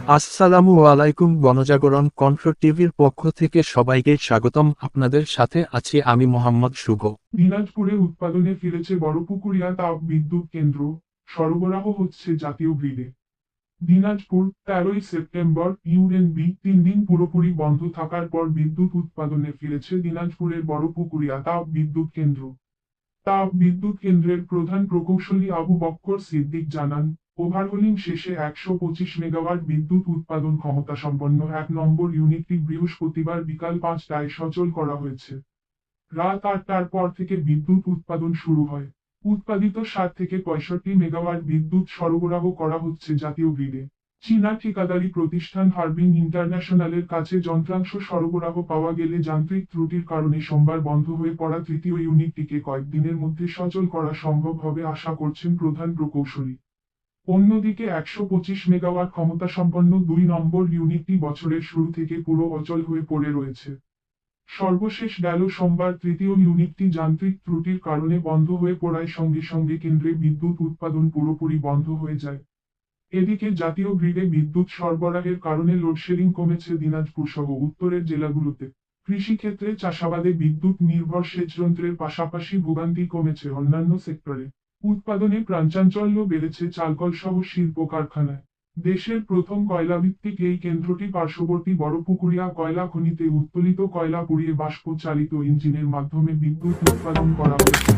আসসালামু আলাইকুম। গণজাগরণ কণ্ঠ টিভির পক্ষ থেকে সবাইকে স্বাগতম। আপনাদের সাথে আছি আমি মোহাম্মদ শুভ। দিনাজপুরে উৎপাদনে ফিরেছে বড়পুকুরিয়া তাপ বিদ্যুৎ কেন্দ্র, সরবরাহ হচ্ছে জাতীয় গ্রিডে। দিনাজপুর 13ই সেপ্টেম্বর ইউএনবি 3 দিন পুরোপুরি বন্ধ থাকার পর বিদ্যুৎ উৎপাদনে ফিরেছে দিনাজপুরের বড়পুকুরিয়া তাপ বিদ্যুৎ কেন্দ্র। তাপ বিদ্যুৎ কেন্দ্রের প্রধান প্রকৌশলী আবু বক্কর সিদ্দিক জানান, ওভারহোলিং শেষে 125 মেগাওয়াট বিদ্যুৎ উৎপাদন ক্ষমতা সম্পন্ন 1 নম্বর ইউনিটটি বৃহস্পতিবার বিকাল 5টায় সচল করা হয়েছে। রাত 8টার পর থেকে বিদ্যুৎ উৎপাদন শুরু হয়। উৎপাদিত 60 থেকে 65 মেগাওয়াট বিদ্যুৎ সরবরাহ করা হচ্ছে জাতীয় গ্রিডে। চীনা ঠিকাদারি প্রতিষ্ঠান হারবিন ইন্টারন্যাশনালের কাছে যন্ত্রাংশ সরবরাহ পাওয়া গেলে যান্ত্রিক ত্রুটির কারণে সোমবার বন্ধ হয়ে পড়া তৃতীয় ইউনিটটিকে কয়েকদিনের মধ্যে সচল করা সম্ভব হবে আশা করছেন প্রধান প্রকৌশলী। অন্যদিকে 125 মেগাওয়াট ক্ষমতাসম্পন্ন 2 নম্বর ইউনিটটি বছরের শুরু থেকে পুরো অচল হয়ে পড়ে রয়েছে। সর্বশেষ গেল সোমবার তৃতীয় ইউনিটটি যান্ত্রিক ত্রুটির কারণে বন্ধ হয়ে পড়ায় সঙ্গে সঙ্গে কেন্দ্রে বিদ্যুৎ উৎপাদন পুরোপুরি বন্ধ হয়ে যায়। এদিকে জাতীয় গ্রিডে বিদ্যুৎ সরবরাহের কারণে লোডশেডিং কমেছে দিনাজপুর সহ উত্তরের জেলাগুলোতে। কৃষিক্ষেত্রে চাষাবাদে বিদ্যুৎ নির্ভর সেচযন্ত্রের পাশাপাশি ভোগান্তি কমেছে অন্যান্য সেক্টরে। উৎপাদনে প্রাণচাঞ্চল্য বেড়েছে চালকল সহ শিল্প কারখানায়। দেশের প্রথম কয়লাভিত্তিক এই কেন্দ্রটি পার্শ্ববর্তী বড়পুকুরিয়া কয়লা খনিতে উত্তোলিত কয়লা পুড়িয়ে বাষ্প চালিত ইঞ্জিনের মাধ্যমে বিদ্যুৎ উৎপাদন করা হয়েছে।